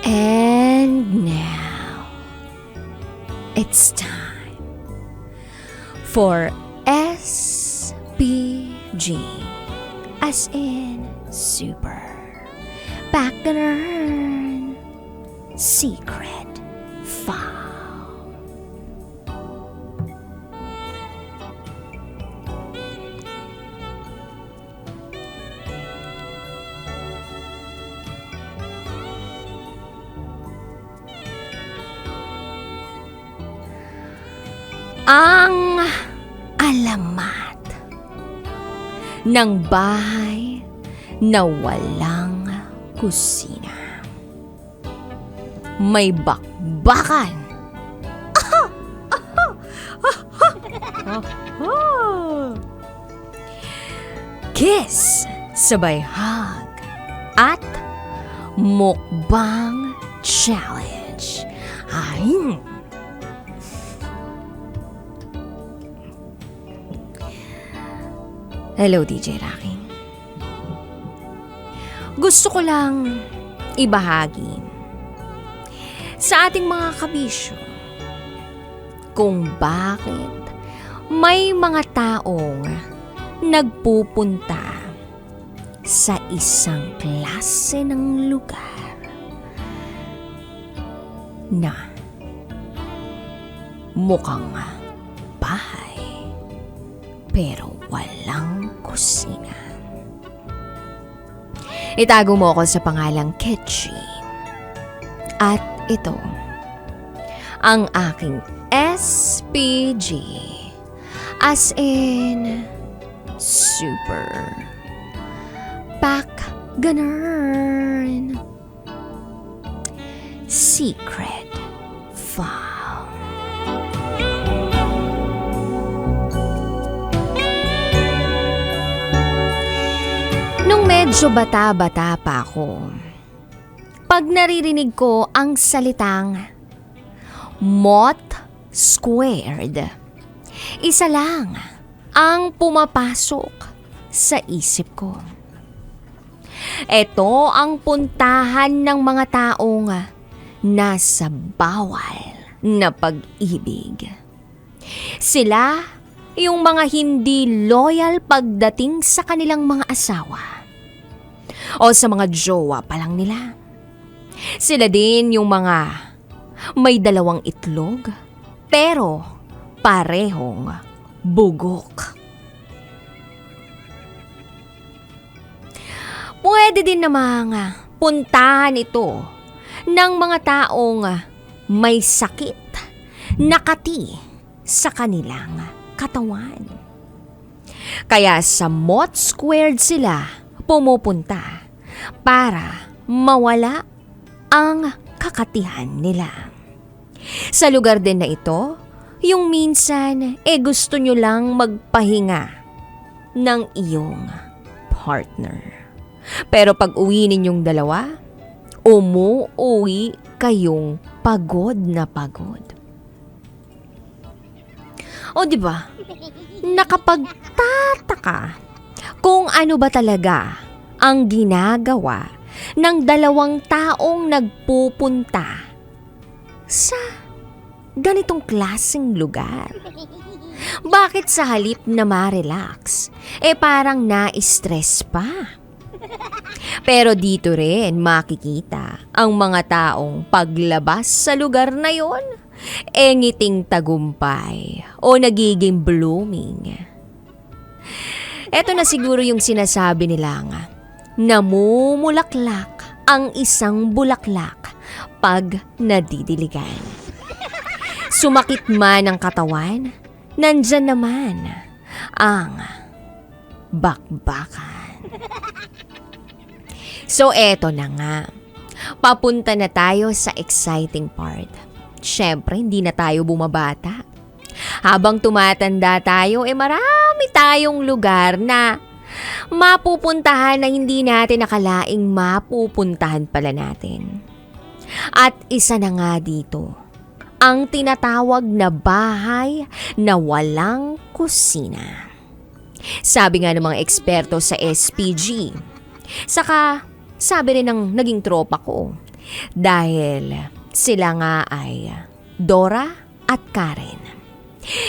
And now, it's time for SPG, as in Super Backgammon Secret File. Ang alamat ng bahay na walang kusina. May bakbakan. Kiss, sabay hug, at mukbang challenge. Ay! Hello, DJ Rocky. Gusto ko lang ibahagi sa ating mga kabisyo kung bakit may mga taong nagpupunta sa isang klase ng lugar na mukhang bahay pero walang kusina. Itago mo ako sa pangalang Ketchy. At ito, ang aking SPG, as in Super Backgammon Secret File. Nung medyo bata-bata pa ako, pag naririnig ko ang salitang Mott Squared, isa lang ang pumapasok sa isip ko. Ito ang puntahan ng mga taong nasa bawal na pag-ibig. Sila yung mga hindi loyal pagdating sa kanilang mga asawa o sa mga jowa pa lang nila. Sila din yung mga may dalawang itlog pero parehong bugok. Pwede din namang puntahan ito ng mga taong may sakit nakati sa kanilang katawan. Kaya sa Mott Squared sila pumupunta para mawala ang kakatihan nila. Sa lugar din na ito, yung minsan gusto nyo lang magpahinga ng iyong partner. Pero pag uwi ninyong dalawa, umuwi kayong pagod na pagod. O diba, nakapagtataka kung ano ba talaga ang ginagawa ng dalawang taong nagpupunta sa ganitong klaseng lugar. Bakit sa halip na ma-relax, parang na-stress pa? Pero dito rin makikita ang mga taong paglabas sa lugar na yon, ngiting tagumpay o nagiging blooming. Eto na siguro yung sinasabi nila nga, namumulaklak ang isang bulaklak pag nadidiligan. Sumakit man ang katawan, nandyan naman ang bakbakan. So eto na nga, papunta na tayo sa exciting part. Siyempre, hindi na tayo bumabata. Habang tumatanda tayo, marami tayong lugar na mapupuntahan na hindi natin nakalaing mapupuntahan pala natin. At isa na nga dito, ang tinatawag na bahay na walang kusina. Sabi nga ng mga eksperto sa SPG, saka sabi rin ng naging tropa ko, Dahil sila nga ay Dora at Karen.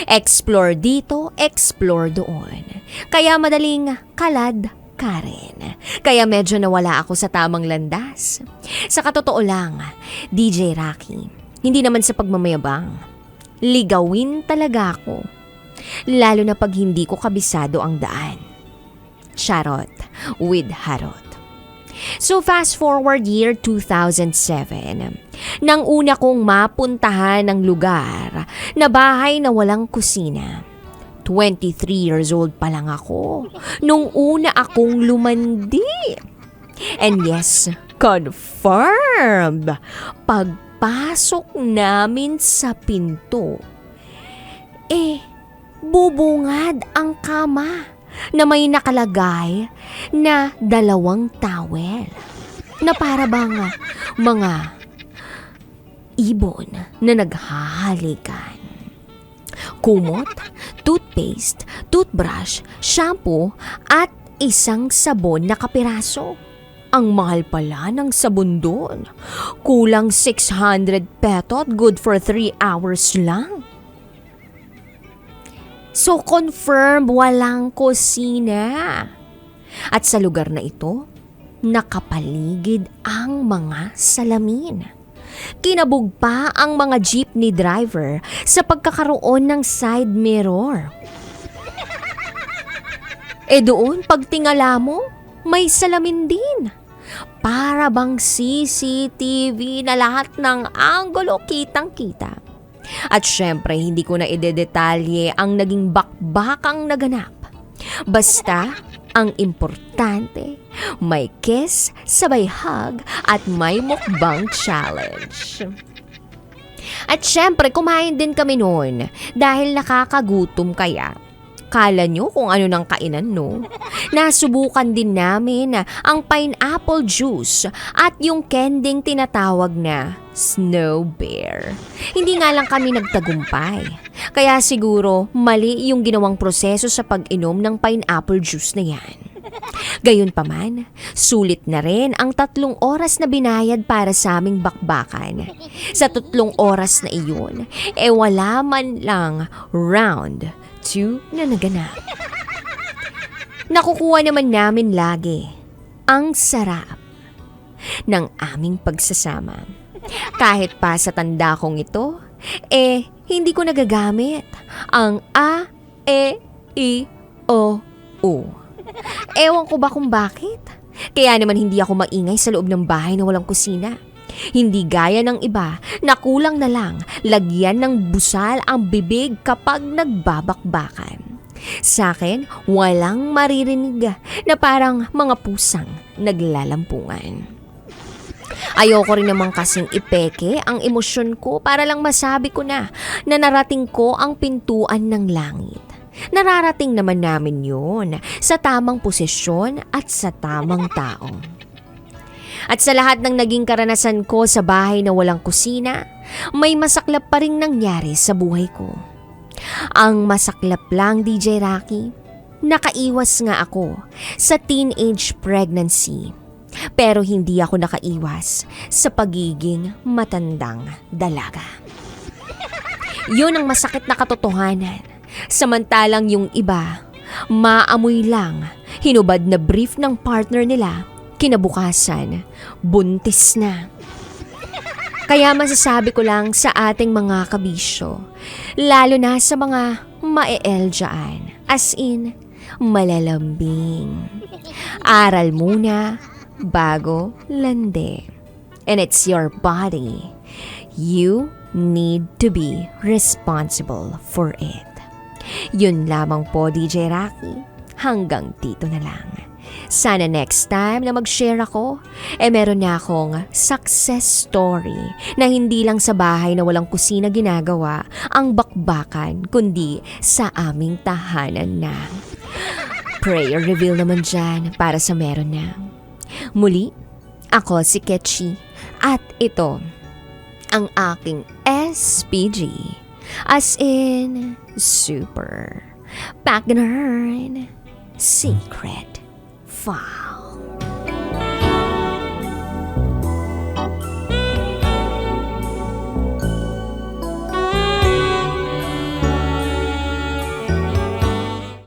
Explore dito, explore doon. Kaya madaling kalad Karen. Kaya medyo nawala ako sa tamang landas. Sa katotoo lang, DJ Rocky, hindi naman sa pagmamayabang. Ligawin talaga ako. Lalo na pag hindi ko kabisado ang daan. Charot with harot. So fast forward year 2007, nang una kong mapuntahan ng lugar na bahay na walang kusina. 23 years old pa lang ako nung una akong lumandi. And yes, confirmed. Pagpasok namin sa pinto, bubungad ang kama na may nakalagay na 2 towel na para bang mga ibon na naghahalikan. Kumot, toothpaste, toothbrush, shampoo at isang sabon na kapiraso. Ang mahal pala ng sabon doon. Kulang 600 petot, good for 3 hours lang. So confirm walang kusina. At sa lugar na ito, nakapaligid ang mga salamin. Kinabog pa ang mga jeepney driver sa pagkakaroon ng side mirror. Doon, pagtingala mo, may salamin din. Para bang CCTV na lahat ng anggulo kitang-kita. At syempre, hindi ko na idedetalye ang naging bakbakang naganap. Basta, ang importante, may kiss, sabay hug, at may mukbang challenge. At syempre, kumain din kami noon dahil nakakagutom kaya. Kala nyo kung ano ng kainan, no? Nasubukan din namin ang pineapple juice at yung kending tinatawag na snow bear. Hindi nga lang kami nagtagumpay. Kaya siguro mali yung ginawang proseso sa pag-inom ng pineapple juice na yan. Gayunpaman, sulit na rin ang 3 oras na binayad para sa aming bakbakan. Sa 3 oras na iyon, wala man lang round 2 na naganap. Nakukuha naman namin lagi ang sarap ng aming pagsasama. Kahit pa sa tanda kong ito, hindi ko nagagamit ang A, E, I, O, U. Ewan ko ba kung bakit? Kaya naman hindi ako maingay sa loob ng bahay na walang kusina. Hindi gaya ng iba na kulang na lang lagyan ng busal ang bibig kapag nagbabakbakan. Sa akin, walang maririnig na parang mga pusang naglalampungan. Ayoko rin naman kasing ipeke ang emosyon ko para lang masabi ko na narating ko ang pintuan ng langit. Nararating naman namin yun sa tamang posisyon at sa tamang tao. At sa lahat ng naging karanasan ko sa bahay na walang kusina, may masaklap pa rin nangyari sa buhay ko. Ang masaklap lang, DJ Rocky, nakaiwas nga ako sa teenage pregnancy. Pero hindi ako nakaiwas sa pagiging matandang dalaga. Yun ang masakit na katotohanan. Samantalang yung iba, maamoy lang, hinubad na brief ng partner nila, kinabukasan, buntis na. Kaya masasabi ko lang sa ating mga kabisyo, lalo na sa mga mae-el dyan, as in, malalambing. Aral muna bago lande. And it's your body. You need to be responsible for it. Yun lamang po, DJ Rocky. Hanggang dito na lang. Sana next time na mag-share ako, meron na akong success story na hindi lang sa bahay na walang kusina ginagawa ang bakbakan, kundi sa aming tahanan na. Prayer reveal naman dyan para sa meron na. Muli, ako si Ketchy at ito ang aking SPG, as in super Pagganern Secret 5.